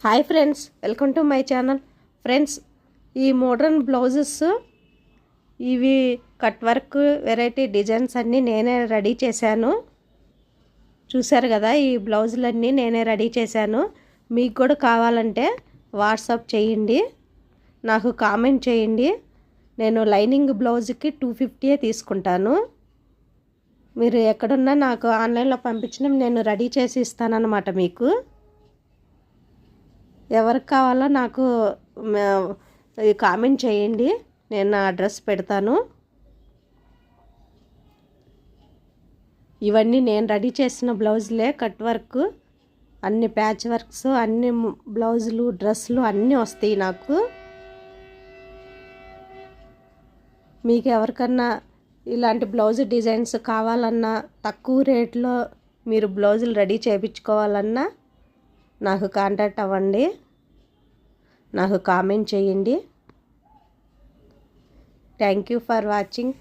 Hi friends, welcome to my channel. Friends, ఈ modern blouses ఇవి cut work variety designs అన్నీ నేనే ready చేశాను. చూసారు కదా, ఈ బ్లౌజులన్నీ నేనే రెడీ చేశాను. మీకు కూడా కావాలంటే వాట్సాప్ చేయండి, నాకు కామెంట్ చేయండి. నేను లైనింగ్ బ్లౌజ్కి 250 తీసుకుంటాను. మీరు ఎక్కడున్నా నాకు ఆన్లైన్లో పంపించిన నేను రెడీ చేసి ఇస్తానన్నమాట. మీకు ఎవరికి కావాలో నాకు కామెంట్ చేయండి, నేను నా అడ్రస్ పెడతాను. ఇవన్నీ నేను రెడీ చేసిన బ్లౌజులే, కట్ వర్క్, అన్ని ప్యాచ్ వర్క్స్, అన్ని బ్లౌజులు, డ్రెస్సులు అన్నీ వస్తాయి నాకు. మీకు ఎవరికన్నా ఇలాంటి బ్లౌజ్ డిజైన్స్ కావాలన్నా, తక్కువ రేట్లో మీరు బ్లౌజులు రెడీ చేయించుకోవాలన్నా నాకు కాంటాక్ట్ అవ్వండి, నాకు కామెంట్ చేయండి. Thank you for watching.